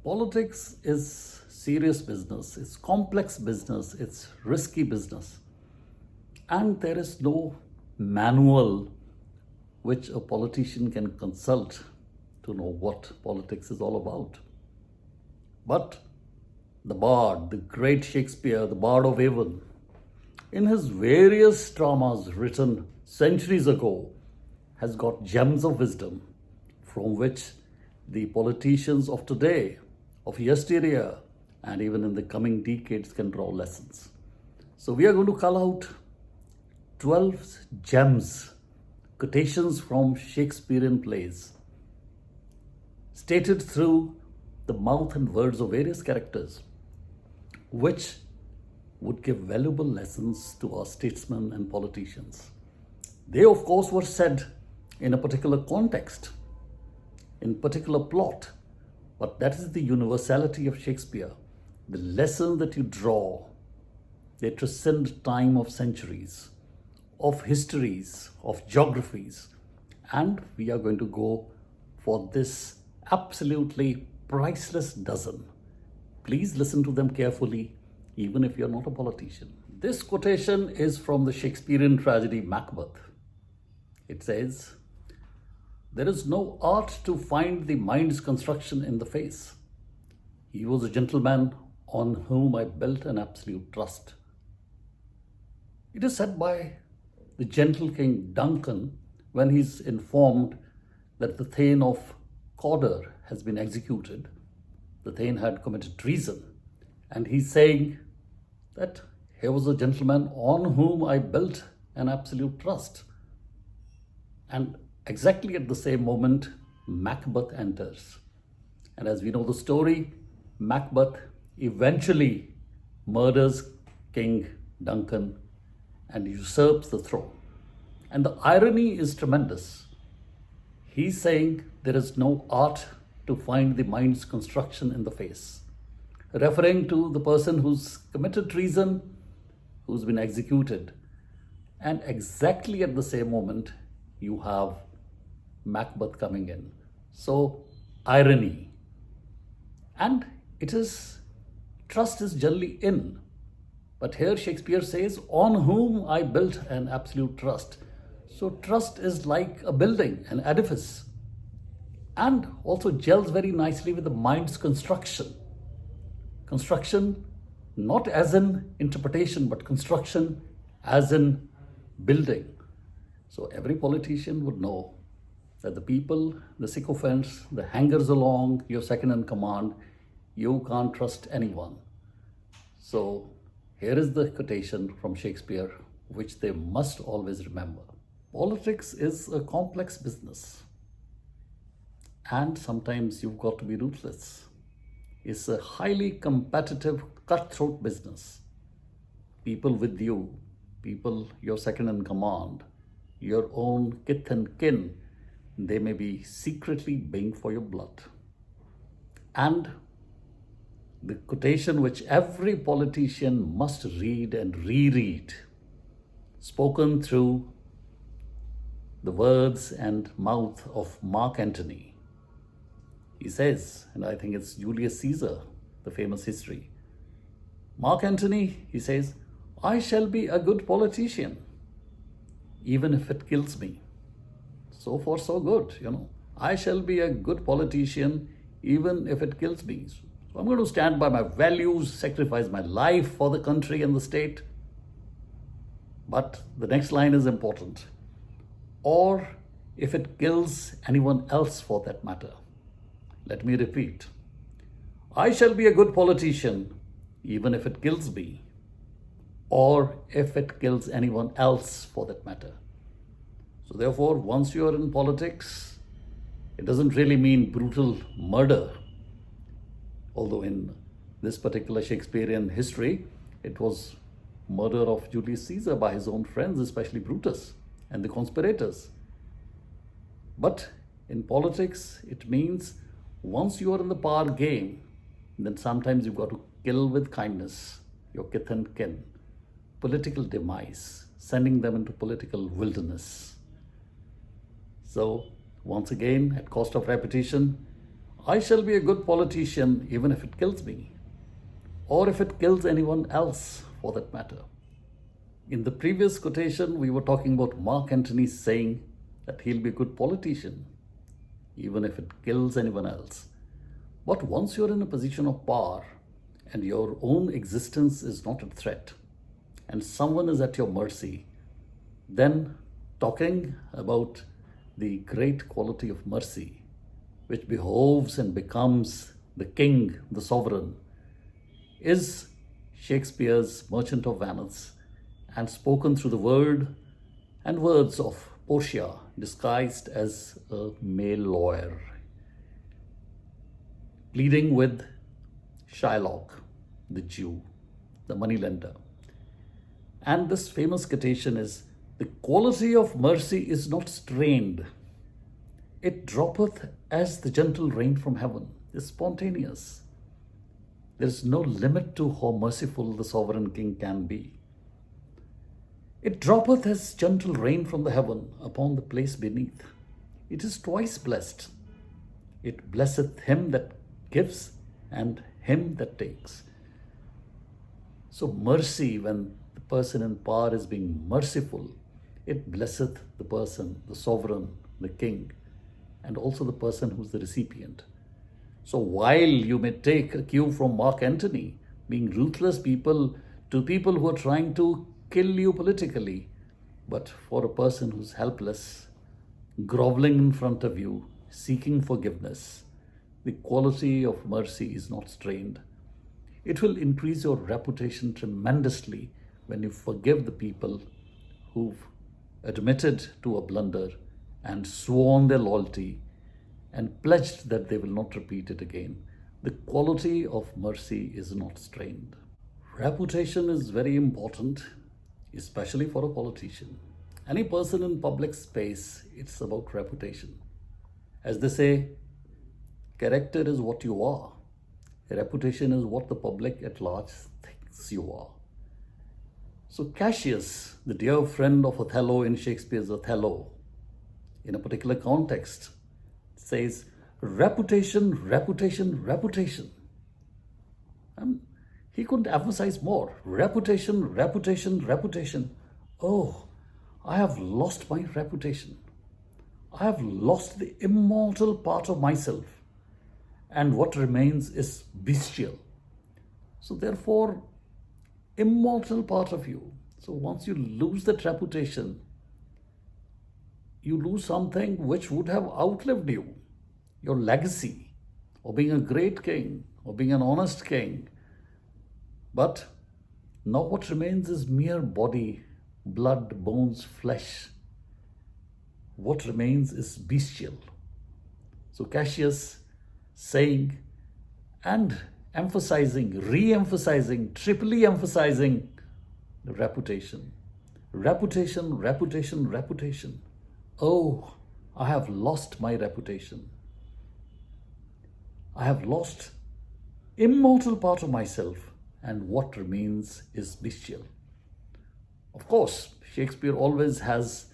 Politics is serious business, it's complex business, it's risky business. And there is no manual which a politician can consult to know what politics is all about. But the Bard, the great Shakespeare, the Bard of Avon, in his various dramas written centuries ago, has got gems of wisdom from which the politicians of today, of yesteryear, and even in the coming decades can draw lessons. So we are going to call out 12 gems, quotations from Shakespearean plays, stated through the mouth and words of various characters, which would give valuable lessons to our statesmen and politicians. They, of course, were said in a particular context, in particular plot, but that is the universality of Shakespeare. The lesson that you draw, they transcend time of centuries, of histories, of geographies, and we are going to go for this absolutely priceless dozen. Please listen to them carefully, even if you're not a politician. This quotation is from the Shakespearean tragedy Macbeth. It says, "There is no art to find the mind's construction in the face. He was a gentleman on whom I built an absolute trust." It is said by the gentle King Duncan when he's informed that the Thane of Cawdor has been executed. The Thane had committed treason, and he's saying that he was a gentleman on whom I built an absolute trust. And exactly at the same moment, Macbeth enters. And as we know the story, Macbeth eventually murders King Duncan and usurps the throne. And the irony is tremendous. He's saying there is no art to find the mind's construction in the face, referring to the person who's committed treason, who's been executed. And exactly at the same moment, you have Macbeth coming in. So, irony. And it is, trust is generally in. But here Shakespeare says, on whom I built an absolute trust. So trust is like a building, an edifice. And also gels very nicely with the mind's construction. Construction, not as in interpretation, but construction as in building. So every politician would know that the people, the sycophants, the hangers along, your second in command, you can't trust anyone. So here is the quotation from Shakespeare, which they must always remember. Politics is a complex business. And sometimes you've got to be ruthless. It's a highly competitive, cutthroat business. People with you, people your second in command, your own kith and kin, they may be secretly baying for your blood. And the quotation which every politician must read and reread, spoken through the words and mouth of Mark Antony. He says, and I think it's Julius Caesar, the famous history. Mark Antony, he says, "I shall be a good politician, even if it kills me." So far, so good, I shall be a good politician, even if it kills me. So I'm going to stand by my values, sacrifice my life for the country and the state. But the next line is important. Or if it kills anyone else for that matter. Let me repeat. I shall be a good politician, even if it kills me, or if it kills anyone else for that matter. So therefore, once you are in politics, it doesn't really mean brutal murder. Although in this particular Shakespearean history, it was murder of Julius Caesar by his own friends, especially Brutus and the conspirators. But in politics, it means once you are in the power game, then sometimes you've got to kill with kindness your kith and kin. Political demise, sending them into political wilderness. So, once again, at cost of repetition, I shall be a good politician even if it kills me, or if it kills anyone else for that matter. In the previous quotation, we were talking about Mark Antony saying that he'll be a good politician, even if it kills anyone else. But once you're in a position of power and your own existence is not at threat, and someone is at your mercy, then talking about the great quality of mercy, which behoves and becomes the king, the sovereign, is Shakespeare's Merchant of Venice, and spoken through the word and words of Portia, disguised as a male lawyer, pleading with Shylock, the Jew, the moneylender. And this famous quotation is, "The quality of mercy is not strained. It droppeth as the gentle rain from heaven." It's spontaneous. There is no limit to how merciful the sovereign king can be. It droppeth as gentle rain from the heaven upon the place beneath. It is twice blessed. It blesseth him that gives and him that takes. So mercy, when the person in power is being merciful, it blesseth the person, the sovereign, the king, and also the person who's the recipient. So while you may take a cue from Mark Antony, being ruthless people to people who are trying to kill you politically, but for a person who's helpless, groveling in front of you, seeking forgiveness, the quality of mercy is not strained. It will increase your reputation tremendously when you forgive the people who've admitted to a blunder and sworn their loyalty and pledged that they will not repeat it again. The quality of mercy is not strained. Reputation is very important, especially for a politician. Any person in public space, it's about reputation. As they say, character is what you are. Reputation is what the public at large thinks you are. So Cassius, the dear friend of Othello in Shakespeare's Othello, in a particular context, says, reputation, reputation, reputation. And he couldn't emphasize more. Reputation, reputation, reputation. Oh, I have lost my reputation. I have lost the immortal part of myself. And what remains is bestial. So therefore, immortal part of you. So once you lose that reputation, you lose something which would have outlived you. Your legacy of being a great king, or being an honest king. But now what remains is mere body, blood, bones, flesh. What remains is bestial. So Cassius saying and emphasizing, re-emphasizing, triply emphasizing the reputation. Reputation, reputation, reputation. Oh, I have lost my reputation. I have lost immortal part of myself, and what remains is bestial. Of course, Shakespeare always has,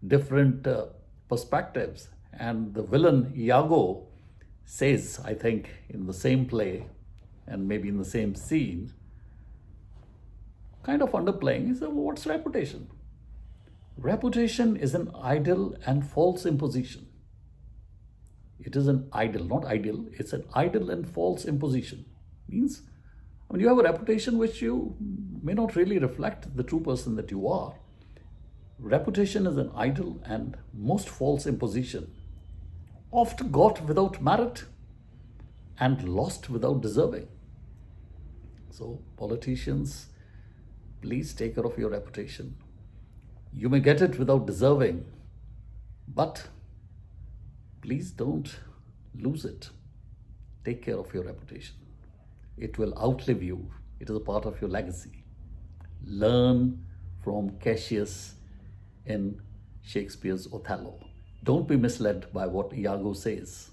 different perspectives, and the villain Iago says, I think, in the same play and maybe in the same scene, kind of underplaying, he said, what's reputation? Reputation is an idle and false imposition. It is an idle, not ideal, it's an idle and false imposition. Means, you have a reputation which you may not really reflect the true person that you are. Reputation is an idle and most false imposition, oft got without merit and lost without deserving. So, politicians, please take care of your reputation. You may get it without deserving, but please don't lose it. Take care of your reputation. It will outlive you. It is a part of your legacy. Learn from Cassius in Shakespeare's Othello. Don't be misled by what Iago says.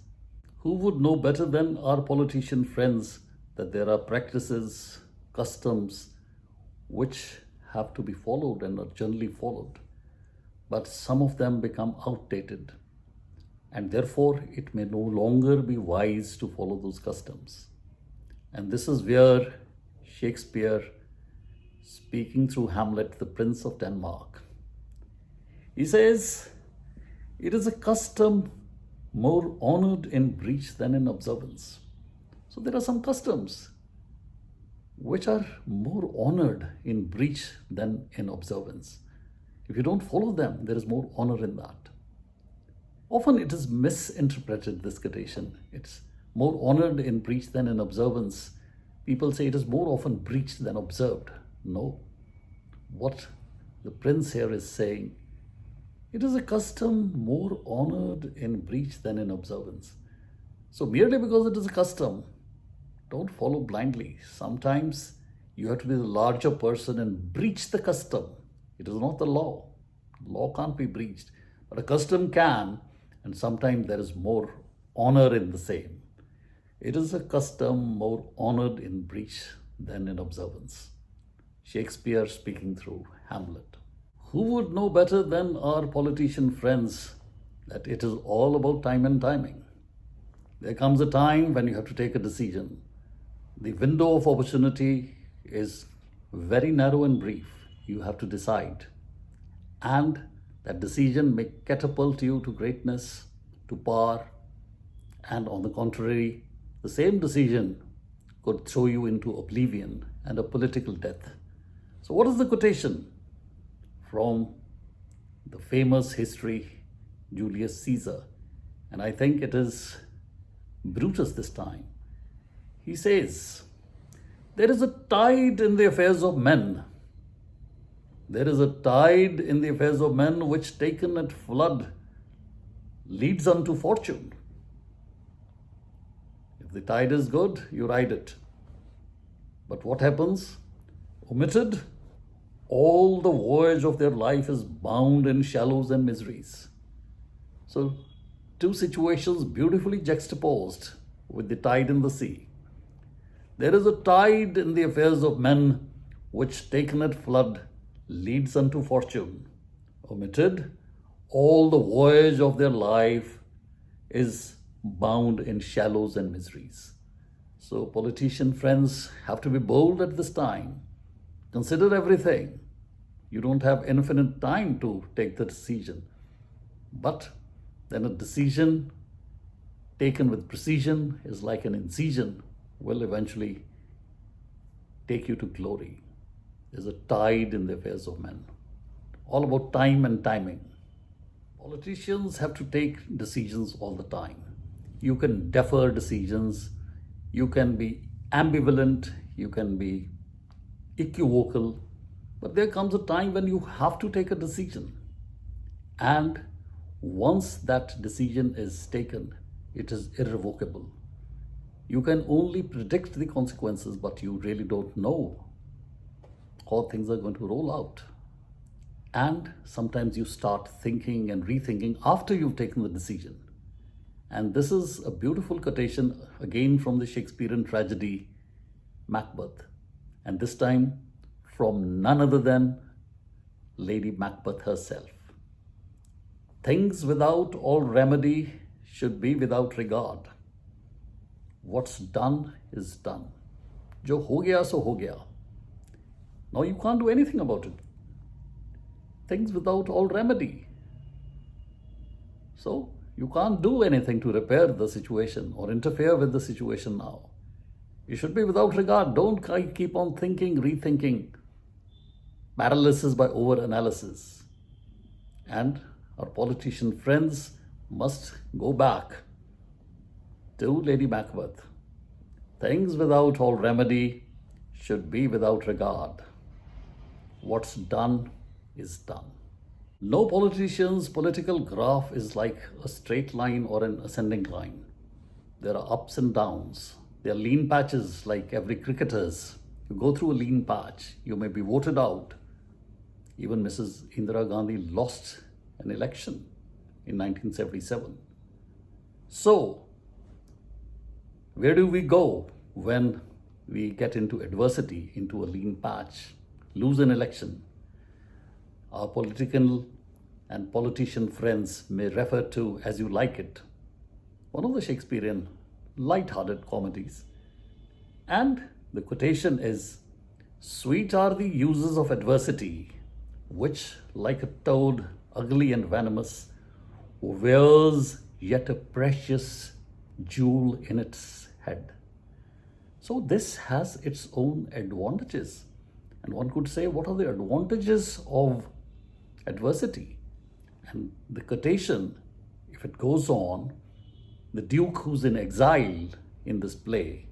Who would know better than our politician friends that there are practices, customs, which have to be followed and are generally followed, but some of them become outdated. and therefore it may no longer be wise to follow those customs. And this is where Shakespeare, speaking through Hamlet, the Prince of Denmark, he says, "It is a custom more honored in breach than in observance." So there are some customs which are more honored in breach than in observance. If you don't follow them, there is more honor in that. Often it is misinterpreted, this quotation. It's more honored in breach than in observance. People say it is more often breached than observed. No. What the prince here is saying, it is a custom more honored in breach than in observance. So merely because it is a custom, don't follow blindly. Sometimes you have to be the larger person and breach the custom. It is not the law. Law can't be breached, but a custom can, and sometimes there is more honor in the same. It is a custom more honored in breach than in observance. Shakespeare speaking through Hamlet. Who would know better than our politician friends that it is all about time and timing? There comes a time when you have to take a decision. The window of opportunity is very narrow and brief. You have to decide. And that decision may catapult you to greatness, to power, and on the contrary, the same decision could throw you into oblivion and a political death. So what is the quotation from the famous history, Julius Caesar? And I think it is Brutus this time. He says, "There is a tide in the affairs of men. There is a tide in the affairs of men which, taken at flood, leads unto fortune." If the tide is good, you ride it. But what happens? Omitted, all the voyage of their life is bound in shallows and miseries. So, two situations beautifully juxtaposed with the tide in the sea. There is a tide in the affairs of men which, taken at flood, leads unto fortune. Omitted, all the voyage of their life is bound in shallows and miseries. So politician friends have to be bold at this time. Consider everything. You don't have infinite time to take the decision. But then a decision taken with precision is like an incision, will eventually take you to glory. There's a tide in the affairs of men. All about time and timing. Politicians have to take decisions all the time. You can defer decisions. You can be ambivalent. You can be equivocal. But there comes a time when you have to take a decision. And once that decision is taken, it is irrevocable. You can only predict the consequences, but you really don't know how things are going to roll out. And sometimes you start thinking and rethinking after you've taken the decision. And this is a beautiful quotation again from the Shakespearean tragedy Macbeth. And this time from none other than Lady Macbeth herself. "Things without all remedy should be without regard. What's done is done. Jo ho gaya so ho gaya. Now you can't do anything about it. Things without all remedy. So you can't do anything to repair the situation or interfere with the situation now. You should be without regard. Don't keep on thinking, rethinking. Paralysis by over-analysis." And our politician friends must go back to Lady Macbeth. "Things without all remedy should be without regard. What's done is done." No politician's political graph is like a straight line or an ascending line. There are ups and downs. There are lean patches like every cricketer's. You go through a lean patch, you may be voted out. Even Mrs. Indira Gandhi lost an election in 1977. So, where do we go when we get into adversity, into a lean patch, lose an election? Our political and politician friends may refer to as you like it, one of the Shakespearean light-hearted comedies. And the quotation is, "Sweet are the uses of adversity, which, like a toad, ugly and venomous, wears yet a precious jewel in its head." So this has its own advantages. And one could say, what are the advantages of adversity? And the quotation, if it goes on, the Duke who's in exile in this play,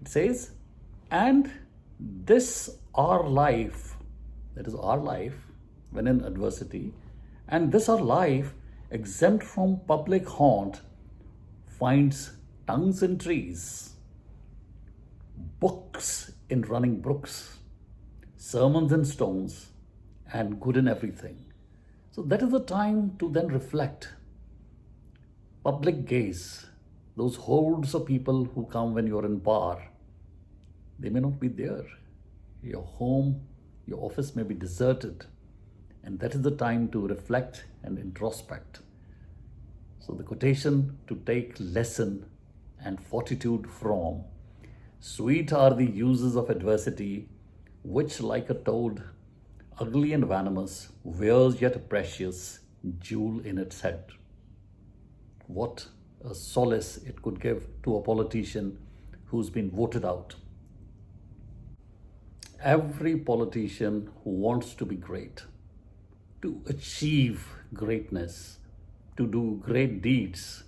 it says, "And this our life," that is our life when in adversity, "and this our life, exempt from public haunt, finds tongues in trees, books in running brooks, sermons in stones, and good in everything." So that is the time to then reflect. Public gaze, those hordes of people who come when you're in bar, they may not be there. Your home, your office may be deserted. And that is the time to reflect and introspect. So the quotation to take lesson and fortitude from, "Sweet are the uses of adversity, which like a toad, ugly and venomous, wears yet a precious jewel in its head." What a solace it could give to a politician who's been voted out. Every politician who wants to be great, to achieve greatness, to do great deeds,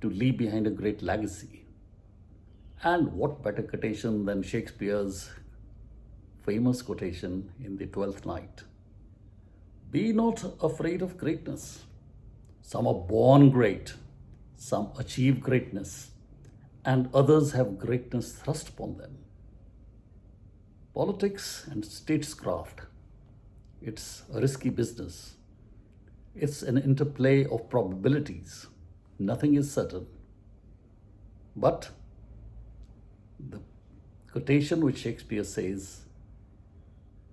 to leave behind a great legacy. And what better quotation than Shakespeare's famous quotation in the Twelfth Night? "Be not afraid of greatness. Some are born great, some achieve greatness, and others have greatness thrust upon them." Politics and statescraft, it's a risky business. It's an interplay of probabilities. Nothing is certain. But the quotation which Shakespeare says,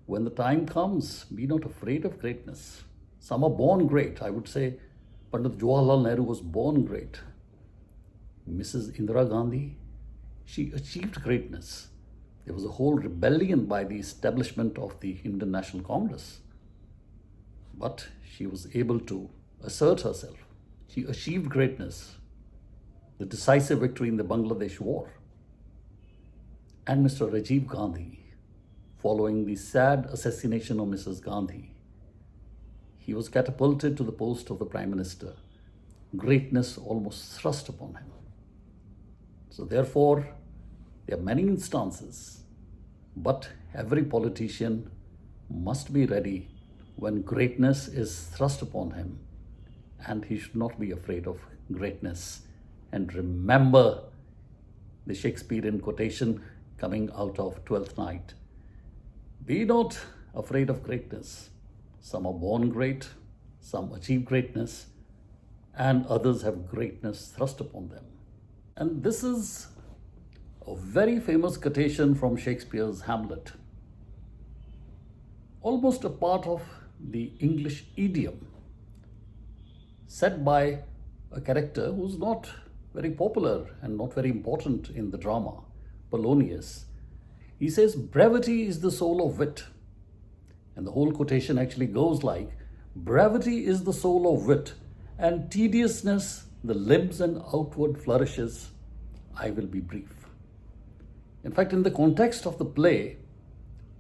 "When the time comes, be not afraid of greatness. Some are born great." I would say Pandit Jawaharlal Nehru was born great. Mrs. Indira Gandhi, she achieved greatness. There was a whole rebellion by the establishment of the Indian National Congress. But she was able to assert herself. She achieved greatness, the decisive victory in the Bangladesh War. And Mr. Rajiv Gandhi, following the sad assassination of Mrs. Gandhi, he was catapulted to the post of the Prime Minister. Greatness almost thrust upon him. So therefore, there are many instances, but every politician must be ready when greatness is thrust upon him, and he should not be afraid of greatness. And remember the Shakespearean quotation coming out of Twelfth Night. "Be not afraid of greatness. Some are born great, some achieve greatness, and others have greatness thrust upon them." And this is a very famous quotation from Shakespeare's Hamlet, almost a part of the English idiom, said by a character who's not very popular and not very important in the drama, Polonius. He says, "Brevity is the soul of wit." And the whole quotation actually goes like, "Brevity is the soul of wit, and tediousness the limbs and outward flourishes. I will be brief." In fact, in the context of the play,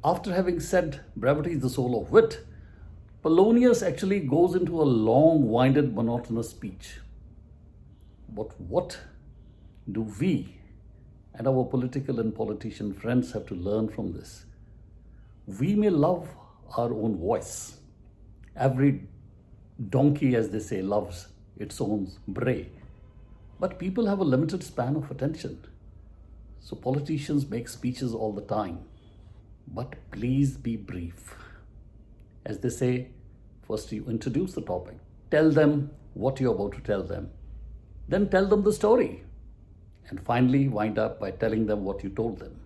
after having said brevity is the soul of wit, Polonius actually goes into a long-winded, monotonous speech. But what do we and our political and politician friends have to learn from this? We may love our own voice. Every donkey, as they say, loves its own bray. But people have a limited span of attention. So politicians make speeches all the time. But please be brief. As they say, first you introduce the topic. Tell them what you're about to tell them. Then tell them the story. And finally wind up by telling them what you told them.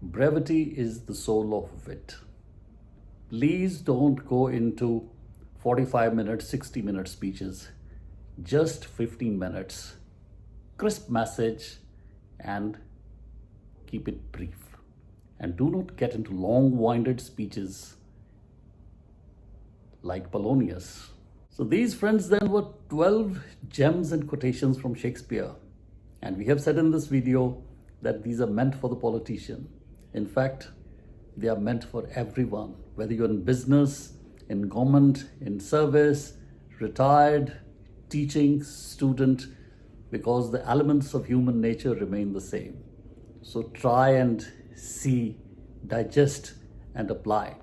Brevity is the soul of wit. Please don't go into 45-minute, 60-minute speeches. Just 15 minutes, crisp message, and keep it brief. And do not get into long-winded speeches like Polonius. So these, friends, then were 12 gems and quotations from Shakespeare. And we have said in this video that these are meant for the politician. In fact, they are meant for everyone, whether you're in business, in government, in service, retired, teaching, student, because the elements of human nature remain the same. So try and see, digest, and apply.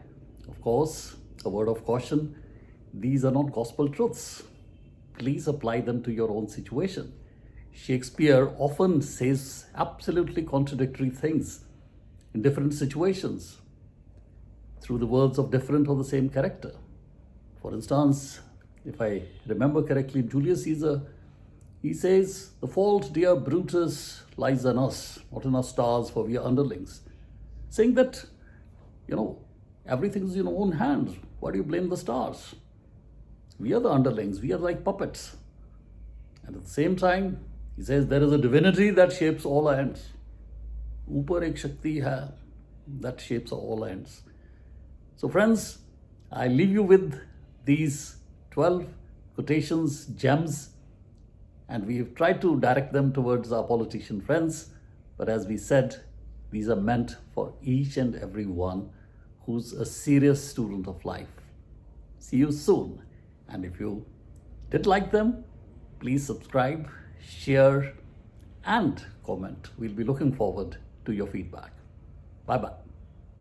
Of course, a word of caution, these are not gospel truths. Please apply them to your own situation. Shakespeare often says absolutely contradictory things in different situations through the words of different or the same character. For instance, if I remember correctly, Julius Caesar, he says, "The fault, dear Brutus, lies on us, not in our stars, for we are underlings." Saying that, everything's in your own hands. Why do you blame the stars? We are the underlings. We are like puppets. And at the same time, he says there is a divinity that shapes all ends. Upar ek Shakti hai that shapes all ends. So friends, I leave you with these 12 quotations, gems, and we've tried to direct them towards our politician friends. But as we said, these are meant for each and every one who's a serious student of life. See you soon. And if you did like them, please subscribe, share, and comment. We'll be looking forward to your feedback. Bye-bye.